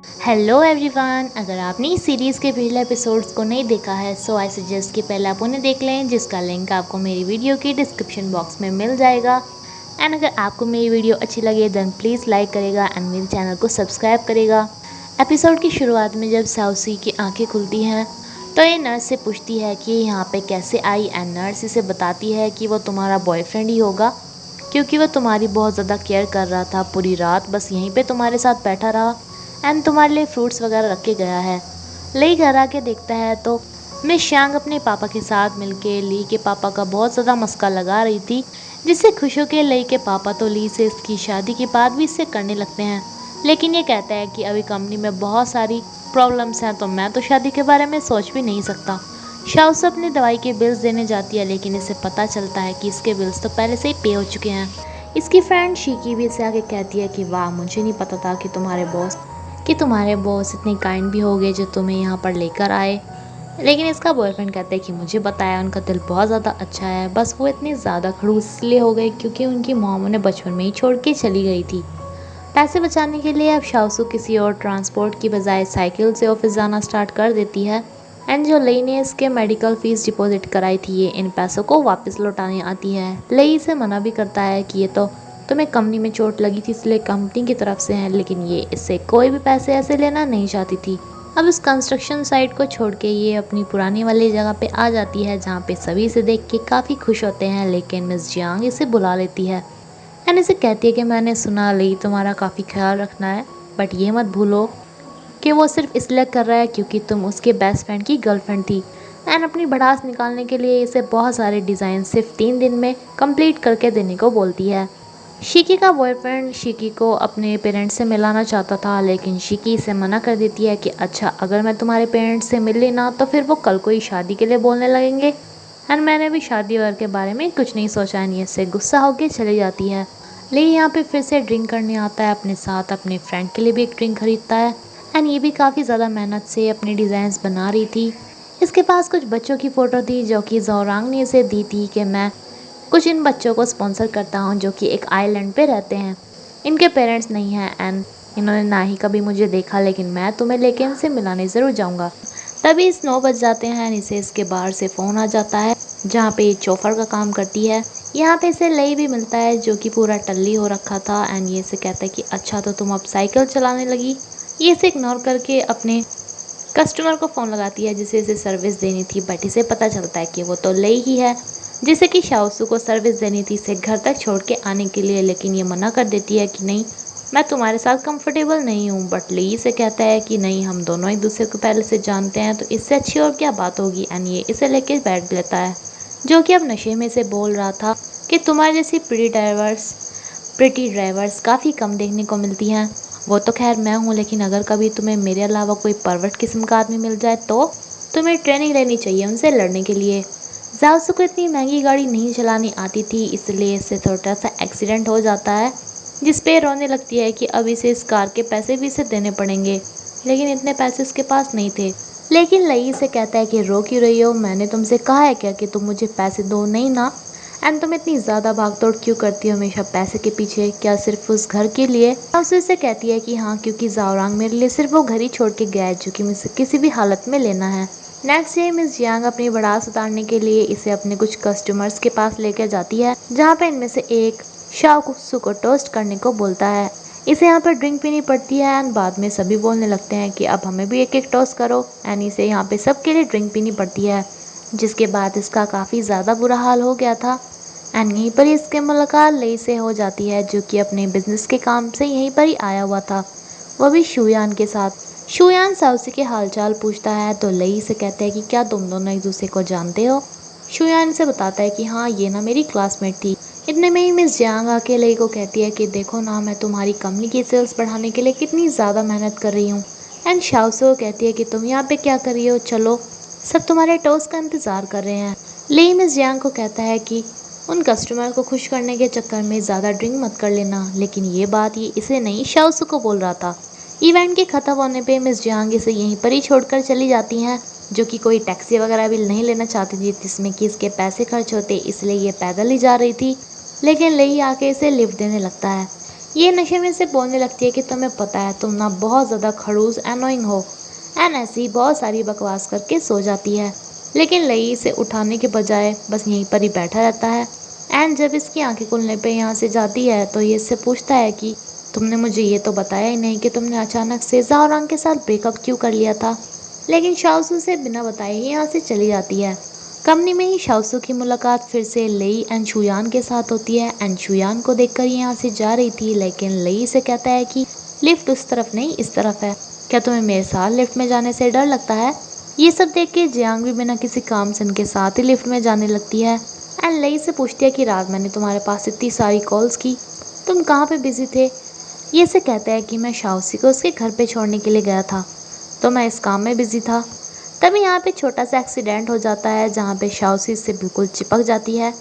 Hello everyone, अगर आपने इस सीरीज़ के पिछले एपिसोड्स को नहीं देखा है सो आई सजेस्ट कि पहले आप उन्हें देख लें, जिसका लिंक आपको मेरी वीडियो की डिस्क्रिप्शन बॉक्स में मिल जाएगा। एंड अगर आपको मेरी वीडियो अच्छी लगे देन प्लीज़ लाइक करेगा एंड मेरे चैनल को सब्सक्राइब करेगा। एपिसोड की शुरुआत में जब साउसी की आंखें खुलती हैं तो ये नर्स से पूछती है कि यहाँ पे कैसे आई, एंड नर्स इसे बताती है कि वो तुम्हारा बॉयफ्रेंड ही होगा, क्योंकि वो तुम्हारी बहुत ज़्यादा केयर कर रहा था। पूरी रात बस यहीं पे तुम्हारे साथ बैठा रहा एंड तुम्हारे लिए फ्रूट्स वगैरह रख के गया है। ली घर आके देखता है तो मिस शांग अपने पापा के साथ मिलके ली के पापा का बहुत ज़्यादा मस्का लगा रही थी, जिससे खुश होकर ली के पापा तो ली से इसकी शादी के बाद भी इससे करने लगते हैं। लेकिन ये कहता है कि अभी कंपनी में बहुत सारी प्रॉब्लम्स हैं तो मैं तो शादी के बारे में सोच भी नहीं सकता। शाउस अपनी दवाई के बिल्स देने जाती है, लेकिन इसे पता चलता है कि इसके बिल्स तो पहले से ही पे हो चुके हैं। इसकी फ्रेंड शीकी भी इसे आके कहती है कि वाह, मुझे नहीं पता था कि तुम्हारे बॉस इतने काइंड भी हो गए जो तुम्हें यहाँ पर लेकर आए। लेकिन इसका बॉयफ्रेंड कहता है कि मुझे बताया उनका दिल बहुत ज़्यादा अच्छा है, बस वो इतने ज़्यादा खड़ूस इसलिए हो गए क्योंकि उनकी मॉम उन्हें बचपन में ही छोड़ के चली गई थी। पैसे बचाने के लिए अब शाओसू किसी और ट्रांसपोर्ट की बजाय साइकिल से ऑफिस जाना स्टार्ट कर देती है। एंड जो लई ने इसके मेडिकल फीस डिपॉजिट कराई थी ये इन पैसों को वापस लौटाने आती है। लई इसे मना भी करता है कि ये तो तुम्हें कंपनी में चोट लगी थी इसलिए कंपनी की तरफ से है, लेकिन ये इससे कोई भी पैसे ऐसे लेना नहीं चाहती थी। अब इस कंस्ट्रक्शन साइट को छोड़ के ये अपनी पुरानी वाली जगह पे आ जाती है, जहाँ पे सभी इसे देख के काफ़ी खुश होते हैं, लेकिन मिस जियांग इसे बुला लेती है एंड इसे कहती है कि मैंने सुना ली तुम्हारा काफ़ी ख्याल रखना है, बट ये मत भूलो कि वो सिर्फ इसलिए कर रहा है क्योंकि तुम उसके बेस्ट फ्रेंड की गर्लफ्रेंड थी। एंड अपनी भड़ास निकालने के लिए इसे बहुत सारे डिज़ाइन सिर्फ 3 दिन में कंप्लीट करके देने को बोलती है। शिकी का बॉयफ्रेंड शिकी को अपने पेरेंट्स से मिलाना चाहता था, लेकिन शिकी इसे मना कर देती है कि अच्छा, अगर मैं तुम्हारे पेरेंट्स से मिल ली ना तो फिर वो कल को ही शादी के लिए बोलने लगेंगे एंड मैंने भी शादी वार के बारे में कुछ नहीं सोचा। नहीं, इससे गुस्सा होकर चली जाती है। ली यहाँ पे फिर से ड्रिंक करने आता है, अपने साथ अपने फ्रेंड के लिए भी एक ड्रिंक खरीदता है एंड ये भी काफ़ी ज़्यादा मेहनत से अपने डिज़ाइंस बना रही थी। इसके पास कुछ बच्चों की फ़ोटो थी जो कि जोरांग ने इसे दी थी कि मैं कुछ इन बच्चों को स्पॉन्सर करता हूँ जो कि एक आइलैंड पे रहते हैं। इनके पेरेंट्स नहीं हैं एंड इन्होंने ना ही कभी मुझे देखा, लेकिन मैं तुम्हें लेके इनसे मिलाने ज़रूर जाऊँगा। तभी इस 9 बज जाते हैं एंड इसे इसके बाहर से फ़ोन आ जाता है, जहाँ पे ये चौफर का काम करती है। यहाँ पे इसे लई भी मिलता है जो कि पूरा टल्ली हो रखा था एंड ये इसे कहता है कि अच्छा, तो तुम अब साइकिल चलाने लगी। ये इसे इग्नोर करके अपने कस्टमर को फ़ोन लगाती है जिसे इसे सर्विस देनी थी, बट इसे पता चलता है कि वो तो लई ही है जिसे कि शाओसू को सर्विस देनी थी इसे घर तक छोड़ के आने के लिए। लेकिन ये मना कर देती है कि नहीं, मैं तुम्हारे साथ कंफर्टेबल नहीं हूँ। बट ली से कहता है कि नहीं, हम दोनों एक दूसरे को पहले से जानते हैं तो इससे अच्छी और क्या बात होगी। एंड ये इसे लेके बैठ लेता है, जो कि अब नशे में से बोल रहा था कि तुम्हारे जैसी प्रिटी ड्राइवर्स काफ़ी कम देखने को मिलती हैं। वो तो खैर मैं हूँ, लेकिन अगर कभी तुम्हें मेरे अलावा कोई परवर्ट किस्म का आदमी मिल जाए तो तुम्हें ट्रेनिंग लेनी चाहिए उनसे लड़ने के लिए। जाओसू को इतनी महंगी गाड़ी नहीं चलानी आती थी, इसलिए इससे थोड़ा सा एक्सीडेंट हो जाता है, जिस पे रोने लगती है कि अब इसे इस कार के पैसे भी इसे देने पड़ेंगे, लेकिन इतने पैसे इसके पास नहीं थे। लेकिन लई से कहता है कि रो क्यों रही हो, मैंने तुमसे कहा है क्या कि तुम मुझे पैसे दो, नहीं ना। एंड तुम इतनी ज़्यादा भागदौड़ क्यों करती हो हमेशा पैसे के पीछे, क्या सिर्फ उस घर के लिए। जाओसू से कहती है कि हाँ, क्योंकि जाओरांग मेरे लिए सिर्फ वो घर ही छोड़ के गया है जो कि मुझे किसी भी हालत में लेना है। नेक्स्ट डे मिस जियांग अपनी भड़ास उतारने के लिए इसे अपने कुछ कस्टमर्स के पास लेकर जाती है, जहाँ पे इनमें से एक शाओसू को टोस्ट करने को बोलता है। इसे यहाँ पर ड्रिंक पीनी पड़ती है एंड बाद में सभी बोलने लगते हैं कि अब हमें भी एक एक टोस्ट करो एंड इसे यहाँ पे सबके लिए ड्रिंक पीनी पड़ती है, जिसके बाद इसका काफ़ी ज़्यादा बुरा हाल हो गया था। एंड यहीं पर ही इसकी मुलाकात लई से हो जाती है, जो कि अपने बिजनेस के काम से यहीं पर ही आया हुआ था, वो भी शुयान के साथ। शुयान साउसी के हालचाल पूछता है तो लई से कहता है कि क्या तुम दोनों एक दूसरे को जानते हो। शुयान से बताता है कि हाँ, ये ना मेरी क्लासमेट थी। इतने में ही मिस जियांग आके लई को कहती है कि देखो ना, मैं तुम्हारी कंपनी की सेल्स बढ़ाने के लिए कितनी ज़्यादा मेहनत कर रही हूँ। एंड शाओसू कहती है कि तुम यहाँ पे क्या कर रही हो, चलो सब तुम्हारे टोस्ट का इंतज़ार कर रहे हैं। लई मिस जियांग को कहता है कि उन कस्टमर को खुश करने के चक्कर में ज़्यादा ड्रिंक मत कर लेना, लेकिन ये बात ये इसे नहीं शाओसू को बोल रहा था। इवेंट के ख़त्म होने पे मिस जियांग इसे यहीं पर ही छोड़कर चली जाती हैं, जो कि कोई टैक्सी वगैरह भी नहीं लेना चाहती थी जिसमें कि इसके पैसे खर्च होते, इसलिए ये पैदल ही जा रही थी। लेकिन लई आके इसे लिफ्ट देने लगता है। ये नशे में से बोलने लगती है कि तुम्हें पता है तुम ना बहुत ज़्यादा खड़ूस एनोइंग हो। एन ऐसी बहुत सारी बकवास करके सो जाती है, लेकिन लई इसे उठाने के बजाय बस यहीं पर ही बैठा रहता है। एन जब इसकी आंखें खुलने पे यहाँ से जाती है तो ये इससे पूछता है कि तुमने मुझे ये तो बताया ही नहीं कि तुमने अचानक से ज़ाओरांग के साथ ब्रेकअप क्यों कर लिया था। लेकिन शाओसू से बिना बताए ही यहाँ से चली जाती है। कंपनी में ही शाओसू की मुलाकात फिर से लई एंड शुयान के साथ होती है। एंड शुयान को देखकर ये यहाँ से जा रही थी, लेकिन लई से कहता है कि लिफ्ट उस तरफ नहीं इस तरफ है, क्या तुम्हें मेरे साथ लिफ्ट में जाने से डर लगता है। ये सब देख के जियांग भी बिना किसी काम से उनके साथ ही लिफ्ट में जाने लगती है। एंड लई से पूछती है कि रात मैंने तुम्हारे पास इतनी सारी कॉल्स की, तुम कहाँ पे बिजी थे। ये से कहता है कि मैं शाओसी को उसके घर पे छोड़ने के लिए गया था, तो मैं इस काम में बिजी था। तभी यहाँ पे छोटा सा एक्सीडेंट हो जाता है जहाँ पे शाओसी इससे बिल्कुल चिपक जाती है।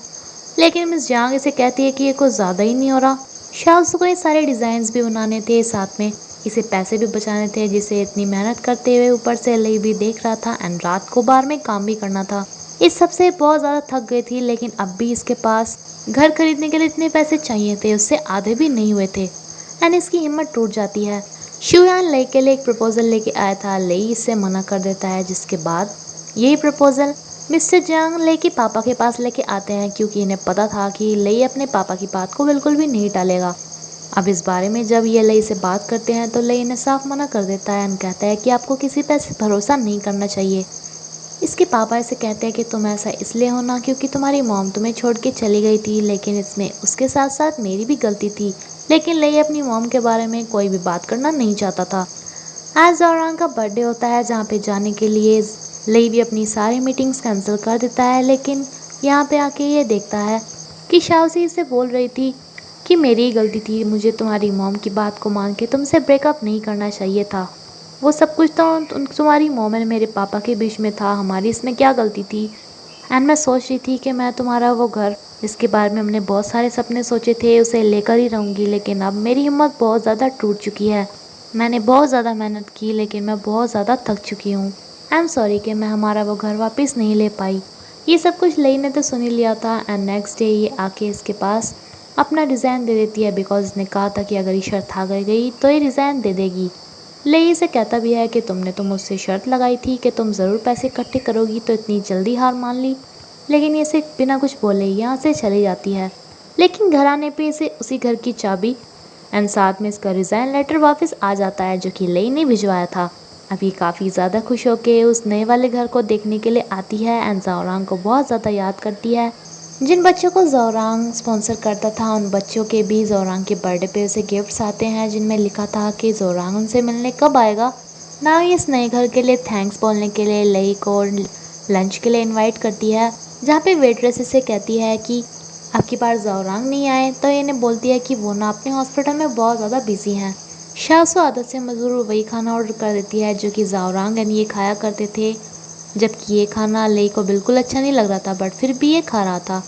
लेकिन मिस जियांग इसे कहती है कि ये कुछ ज़्यादा ही नहीं हो रहा। शाओसी को ये सारे डिज़ाइंस भी बनाने थे, साथ में इसे पैसे भी बचाने थे, जिसे इतनी मेहनत करते हुए ऊपर से लई भी देख रहा था एंड रात को बार में काम भी करना था। इस सब से बहुत ज़्यादा थक गई थी, लेकिन अब भी इसके पास घर खरीदने के लिए इतने पैसे चाहिए थे, उससे आधे भी नहीं हुए थे एंड इसकी हिम्मत टूट जाती है। शुयान लई के लिए एक प्रपोजल लेके आया था, लई इससे मना कर देता है, जिसके बाद यही प्रपोजल मिस्टर जियांग लई के पापा के पास लेके आते हैं, क्योंकि इन्हें पता था कि लई अपने पापा की बात को बिल्कुल भी नहीं टालेगा। अब इस बारे में जब ये लई से बात करते हैं तो लई इन्हें साफ मना कर देता है एंड कहता है कि आपको किसी पे भरोसा नहीं करना चाहिए। इसके पापा इसे कहते हैं कि तुम ऐसा इसलिए हो ना क्योंकि तुम्हारी मॉम तुम्हें छोड़ के चली गई थी, लेकिन इसमें उसके साथ साथ मेरी भी गलती थी। लेकिन लई अपनी मॉम के बारे में कोई भी बात करना नहीं चाहता था। आज ज़ाओरांग का बर्थडे होता है, जहाँ पे जाने के लिए लई भी अपनी सारी मीटिंग्स कैंसिल कर देता है, लेकिन यहाँ पे आके ये देखता है कि शाओसी इससे बोल रही थी कि मेरी ही गलती थी, मुझे तुम्हारी मॉम की बात को मान के तुमसे ब्रेकअप नहीं करना चाहिए था। वो सब कुछ तो तुम्हारी मॉम और मेरे पापा के बीच में था, हमारी इसमें क्या गलती थी। एंड मैं सोच रही थी कि मैं तुम्हारा वो घर जिसके बारे में हमने बहुत सारे सपने सोचे थे उसे लेकर ही रहूँगी, लेकिन अब मेरी हिम्मत बहुत ज़्यादा टूट चुकी है। मैंने बहुत ज़्यादा मेहनत की, लेकिन मैं बहुत ज़्यादा थक चुकी हूँ। आई एम सॉरी कि मैं हमारा वो घर वापस नहीं ले पाई। ये सब कुछ लई ने तो सुन ही लिया था एंड नेक्स्ट डे ये आके इसके पास अपना डिज़ाइन दे देती है, बिकॉज इसने कहा था कि अगर ये शर्त आ गई तो ये डिज़ाइन दे देगी। लई इसे कहता भी है कि तुमने तो मुझसे शर्त लगाई थी कि तुम ज़रूर पैसे इकट्ठे करोगी, तो इतनी जल्दी हार मान ली। लेकिन ये इसे बिना कुछ बोले यहाँ से चली जाती है। लेकिन घर आने पे इसे उसी घर की चाबी एंड साथ में इसका रिज़ाइन लेटर वापस आ जाता है, जो कि लई ने भिजवाया था। अब ये काफ़ी ज़्यादा खुश होके उस नए वाले घर को देखने के लिए आती है एंड ज़ाओरांग को बहुत ज़्यादा याद करती है। जिन बच्चों को ज़ाओरांग स्पॉन्सर करता था उन बच्चों के भी ज़ाओरांग के बर्थडे पे उसे गिफ्ट्स आते हैं, जिनमें लिखा था कि ज़ाओरांग उनसे मिलने कब आएगा। ना ये इस नए घर के लिए थैंक्स बोलने के लिए लई को लंच के लिए इनवाइट करती है, जहाँ पे वेट्रेस इसे कहती है कि अब की बार ज़ाओरांग नहीं आए, तो ये इन्हें बोलती है कि वो ना अपने हॉस्पिटल में बहुत ज़्यादा बिजी हैं। शाओसू आदत से मजबूर वही खाना ऑर्डर कर देती है जो कि ज़ाओरांग एंड ये खाया करते थे, जबकि ये खाना लई को बिल्कुल अच्छा नहीं लग रहा था, बट फिर भी ये खा रहा था।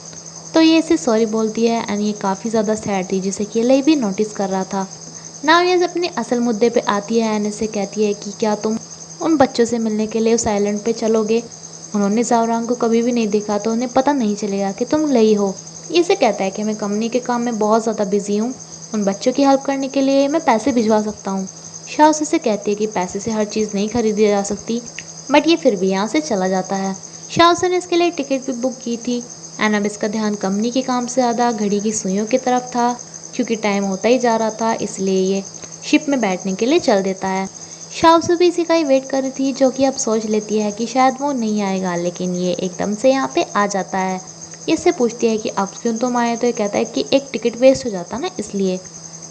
तो ये इसे सॉरी बोलती है एंड ये काफ़ी ज़्यादा सैड थी, जिसे कि लई भी नोटिस कर रहा था। नाउ ये अपने असल मुद्दे पे आती है एंड इसे कहती है कि क्या तुम उन बच्चों से मिलने के लिए उस आइलैंड पे चलोगे। उन्होंने ज़ाओरांग को कभी भी नहीं देखा, तो उन्हें पता नहीं चलेगा कि तुम लई हो। इसे कहता है कि मैं कंपनी के काम में बहुत ज़्यादा बिजी हूँ, उन बच्चों की हेल्प करने के लिए मैं पैसे भिजवा सकता हूँ। शाओस से कहती है कि पैसे से हर चीज़ नहीं खरीदी जा सकती, बट ये फिर भी यहाँ से चला जाता है। शाओस ने इसके लिए टिकट भी बुक की थी एंड अब इसका ध्यान कंपनी के काम से ज़्यादा घड़ी की सुइयों की तरफ था, क्योंकि टाइम होता ही जा रहा था, इसलिए ये शिप में बैठने के लिए चल देता है। शाओसू भी इसी का ही वेट कर रही थी, जो कि अब सोच लेती है कि शायद वो नहीं आएगा, लेकिन ये एकदम से यहाँ पे आ जाता है। इससे पूछती है कि अब क्यों तुम आए, तो ये कहता है कि एक टिकट वेस्ट हो जाता ना, इसलिए।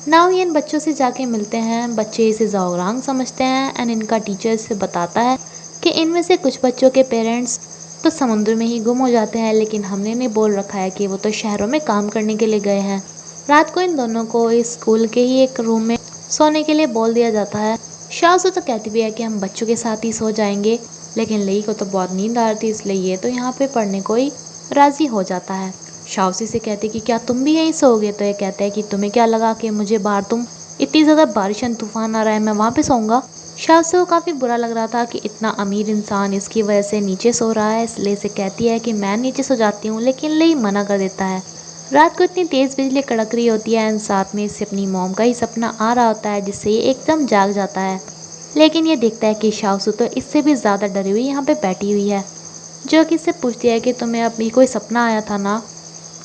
नाउ ये इन बच्चों से जाके मिलते हैं। बच्चे इसे ज़ाओरांग समझते हैं एंड इनका टीचर इसे बताता है कि इनमें से कुछ बच्चों के पेरेंट्स तो समुद्र में ही गुम हो जाते हैं, लेकिन हमने नहीं बोल रखा है कि वो तो शहरों में काम करने के लिए गए हैं। रात को इन दोनों को इस स्कूल के ही एक रूम में सोने के लिए बोल दिया जाता है। शाओसू तो कहती भी है कि हम बच्चों के साथ ही सो जाएंगे, लेकिन लई को तो बहुत नींद आ रही थी, इसलिए ये तो यहाँ पे पढ़ने को ही राज़ी हो जाता है। शाओसी से कहती कि क्या तुम भी यहीं सोओगे, तो ये कहता है कि तुम्हें क्या लगा कि मुझे बाहर तुम इतनी ज़्यादा बारिश एंड तूफान आ रहा है मैं वहाँ पे सोऊंगा। शाओसी को काफ़ी बुरा लग रहा था कि इतना अमीर इंसान इसकी वजह से नीचे सो रहा है, इसलिए इसे कहती है कि मैं नीचे सो जाती हूँ, लेकिन लई मना कर देता है। रात को इतनी तेज़ बिजली कड़क रही होती है एंड साथ में इसे अपनी मॉम का ही सपना आ रहा होता है, जिससे ये एकदम जाग जाता है। लेकिन ये देखता है कि शाओसू तो इससे भी ज़्यादा डरी हुई यहाँ पे बैठी हुई है, जो कि इससे पूछती है कि तुम्हें अभी कोई सपना आया था ना।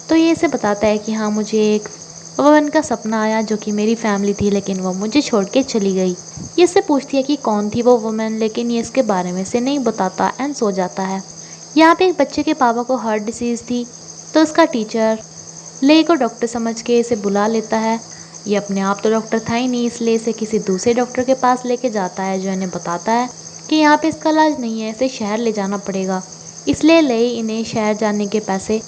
तो ये इसे बताता है कि हाँ, मुझे एक वुमन का सपना आया जो कि मेरी फैमिली थी, लेकिन वो मुझे छोड़ के चली गई। ये इससे पूछती है कि कौन थी वो वुमन, लेकिन ये इसके बारे में से नहीं बताता एंड सो जाता है। यहाँ पे एक बच्चे के पापा को हार्ट डिसीज़ थी, तो उसका टीचर ले को डॉक्टर समझ के इसे बुला लेता है। ये अपने आप तो डॉक्टर था ही नहीं, इसलिए इसे किसी दूसरे डॉक्टर के पास लेके जाता है, जो इन्हें बताता है कि यहाँ पे इसका इलाज नहीं है, इसे शहर ले जाना पड़ेगा। इसलिए ले इन्हें शहर जाने के पैसे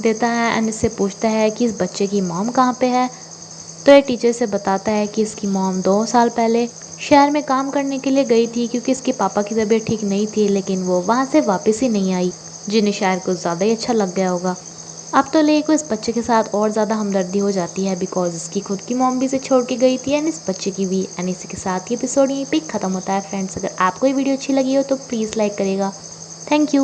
देता है एंड इससे पूछता है कि इस बच्चे की मॉम कहाँ पे है। तो ये टीचर से बताता है कि इसकी मॉम 2 साल पहले शहर में काम करने के लिए गई थी, क्योंकि इसके पापा की तबीयत ठीक नहीं थी, लेकिन वो वहाँ से वापस ही नहीं आई, जिन्हें शायद कुछ ज़्यादा ही अच्छा लग गया होगा। अब तो ले को इस बच्चे के साथ और ज़्यादा हमदर्दी हो जाती है, बिकॉज इसकी खुद की मॉम भी इसे छोड़ के गई थी एंड इस बच्चे की भी। एंड इसी के साथ ये एपिसोड यहीं पे ख़त्म होता है फ्रेंड्स। अगर आपको ये वीडियो अच्छी लगी हो तो प्लीज़ लाइक करेगा। Thank you.